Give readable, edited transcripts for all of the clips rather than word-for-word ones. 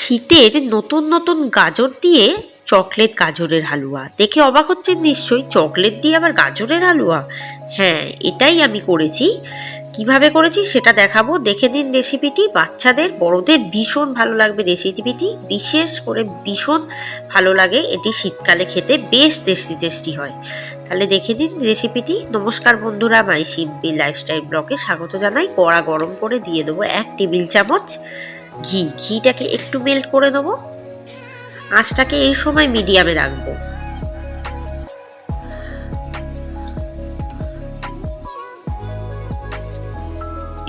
শীতের নতুন নতুন গাজর দিয়ে চকলেট গাজরের হালুয়া। দেখে অবাক হচ্ছেন নিশ্চয়ই, চকলেট দিয়ে আবার গাজরের হালুয়া। হ্যাঁ, এটাই আমি করেছি। কিভাবে করেছি সেটা দেখাবো, দেখে নিন রেসিপিটি। বাচ্চাদের বড়দের ভীষণ ভালো লাগবে রেসিপিটি, বিশেষ করে ভীষণ ভালো লাগে এটি শীতকালে খেতে, বেশ টেস্টি টেস্টি হয়। তাহলে দেখে নিন রেসিপিটি। নমস্কার বন্ধুরা, মাই সিম্পল লাইফস্টাইল ব্লগে স্বাগত জানাই। কড়া গরম করে দিয়ে দেবো 1 টেবিল চামচ ঘি। ঘিটাকে একটু মেল্ট করে দেবো। আঁচটাকে এই সময় মিডিয়ামে রাখবো।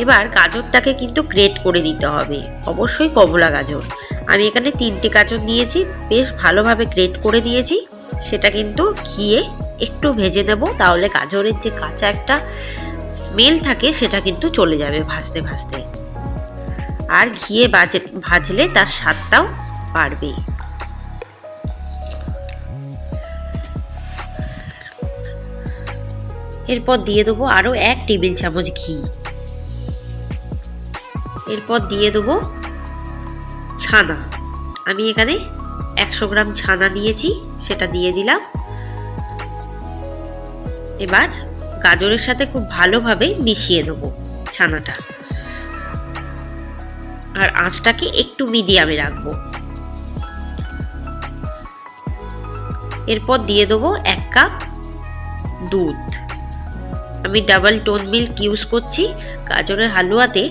এবার গাজরটাকে কিন্তু গ্রেট করে দিতে হবে, অবশ্যই কমলা গাজর। আমি এখানে 3টে গাজর নিয়েছি, বেশ ভালোভাবে গ্রেট করে দিয়েছি। সেটা কিন্তু ঘিয়ে একটু ভেজে নেব, তাহলে গাজরের যে কাঁচা একটা স্মেল থাকে সেটা কিন্তু চলে যাবে ভাজতে ভাজতে। আর ঘিয়ে ভাজলে তার স্বাদটাও বাড়বে। এরপর দিয়ে দেবো আরো 1 টেবিল চামচ ঘি। এরপর দিয়ে দেবো ছানা। আমি এখানে 100 গ্রাম ছানা নিয়েছি, সেটা দিয়ে দিলাম। এবার গাজরের সাথে খুব ভালোভাবে মিশিয়ে দেবো ছানাটা, আর আঁচটাকে একটু মিডিয়ামে রাখবো। এরপর দিয়ে দেবো 1 কাপ দুধ। আমি ডাবল টোন মিল্ক ইউজ করছি। গাজরের হালুয়াতে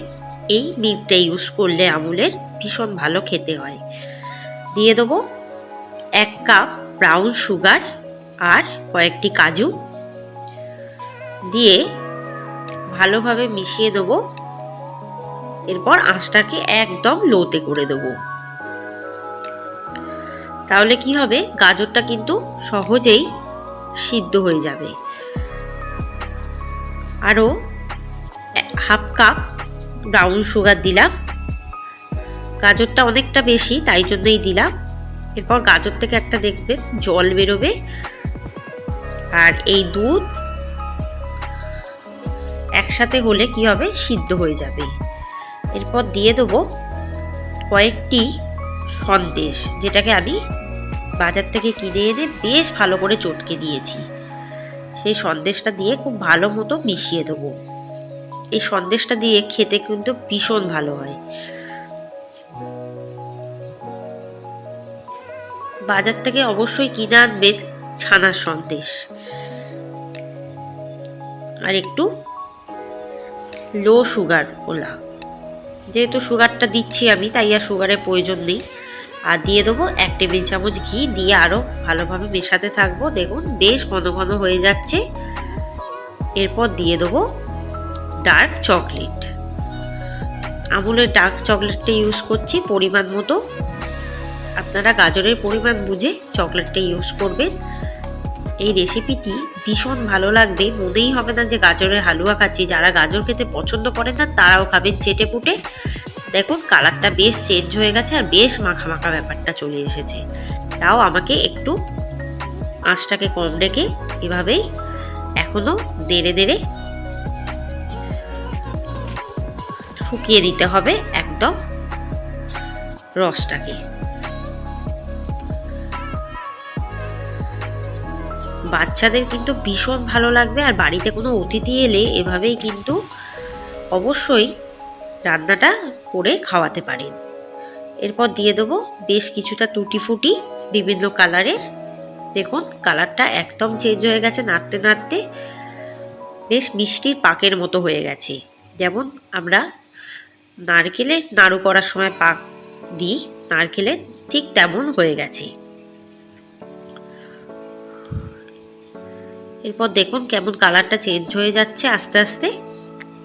এই মিল্কটা ইউজ করলে আমুলের ভীষণ ভালো খেতে হয়। দিয়ে দেবো 1 কাপ ব্রাউন সুগার আর কয়েকটি কাজু দিয়ে ভালোভাবে মিশিয়ে দেবো। এরপর আঁচটাকে একদম লোতে করে দেবো। তাহলে কি হবে, গাজরটা কিন্তু সহজেই সিদ্ধ হয়ে যাবে। আরও 1/2 কাপ ব্রাউন সুগার দিলাম। গাজরটা অনেকটা বেশি, তাই জন্যই দিলাম। এরপর গাজর থেকে একটা দেখবেন জল বেরোবে, আর এই দুধ একসাথে হলে কি হবে, সিদ্ধ হয়ে যাবে। এরপর দিয়ে দেবো কয়েকটি সন্দেশ, যেটাকে আমি বাজার থেকে কিনে এনে বেশ ভালো করে চটকে নিয়েছি। সেই সন্দেশটা দিয়ে খুব ভালো মতো মিশিয়ে দেবো। এই সন্দেশটা দিয়ে খেতে কিন্তু ভীষণ ভালো হয়। বাজার থেকে অবশ্যই কিনে আনবেন ছানার সন্দেশ। আর একটু লো সুগার ওলা, যেহেতু সুগারটা দিচ্ছি আমি, তাই আর সুগারের প্রয়োজন নেই। আর দিয়ে দেবো 1 টেবিল চামচ ঘি, দিয়ে আরও ভালোভাবে মেশাতে থাকবো। দেখুন বেশ ঘন ঘন হয়ে যাচ্ছে। এরপর দিয়ে দেবো ডার্ক চকলেট। আমুলের ডার্ক চকলেটটা ইউজ করছি পরিমাণ মতো। আপনারা গাজরের পরিমাণ বুঝে চকলেটটা ইউজ করবেন। এই রেসিপিটি ভীষণ ভালো লাগবে, মনেই হবে না যে গাজরের হালুয়া খাচ্ছি। যারা গাজর খেতে পছন্দ করেন না তারাও খাবেন চেটে পুটে। দেখুন কালারটা বেশ চেঞ্জ হয়ে গেছে, আর বেশ মাখা মাখা ব্যাপারটা চলে এসেছে। তাও আমাকে একটু আঁচটাকে কম রেখে এভাবেই এখনো নেড়ে নেড়ে শুকিয়ে দিতে হবে একদম রসটাকে। বাচ্চাদের কিন্তু ভীষণ ভালো লাগবে, আর বাড়িতে কোনো অতিথি এলে এভাবেই কিন্তু অবশ্যই রান্নাটা করে খাওয়াতে পারেন। এরপর দিয়ে দেবো বেশ কিছুটা টুটি ফুটি বিভিন্ন কালারের। দেখুন কালারটা একদম চেঞ্জ হয়ে গেছে, নাড়তে নাড়তে বেশ মিষ্টির পাকের মতো হয়ে গেছে। যেমন আমরা নারকেলের নাড়ু করার সময় পাক দিই, নারকেলের ঠিক তেমন হয়ে গেছে। এরপর দেখুন কেমন কালারটা চেঞ্জ হয়ে যাচ্ছে, আস্তে আস্তে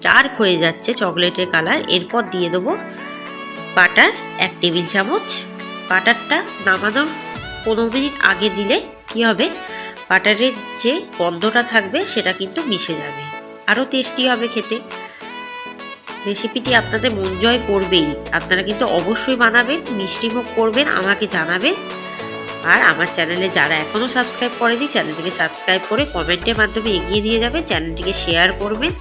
ডার্ক হয়ে যাচ্ছে চকলেটের কালার। এরপর দিয়ে দেবো বাটার 1 টেবিল চামচ। বাটারটা নামানোর 15 মিনিট আগে দিলে কি হবে, বাটারের যে গন্ধটা থাকবে সেটা কিন্তু মিশে যাবে, আরও টেস্টি হবে খেতে। রেসিপিটি আপনাদের মন জয় করবেই। আপনারা কিন্তু অবশ্যই বানাবেন, মিষ্টিমুখ করবেন, আমাকে জানাবেন। আর আমার চ্যানেলে যারা এখনও সাবস্ক্রাইব করেনি, চ্যানেলটিকে সাবস্ক্রাইব করে কমেন্টের মাধ্যমে এগিয়ে দিয়ে যাবেন। চ্যানেলটিকে শেয়ার করবেন।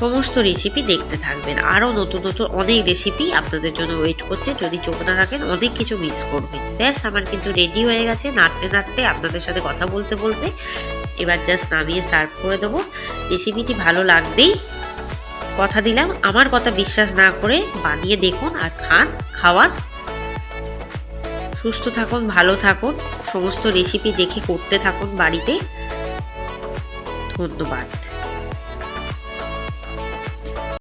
সমস্ত রেসিপি দেখতে থাকবেন। আরও নতুন নতুন অনেক রেসিপি আপনাদের জন্য ওয়েট করছে, যদি চোখ না রাখেন অনেক কিছু মিস করবেন। ব্যাস আমার কিন্তু রেডি হয়ে গেছে, নাড়তে নাড়তে আপনাদের সাথে কথা বলতে বলতে। এবার জাস্ট নামিয়ে সার্ভ করে দেবো। রেসিপিটি ভালো লাগবেই, কথা দিলাম। আমার কথা বিশ্বাস না করে বানিয়ে দেখুন আর খান, খাওয়ান। সুস্থ থাকুন, ভালো থাকুন, সমস্ত রেসিপি দেখে করতে থাকুন বাড়িতে। ধন্যবাদ।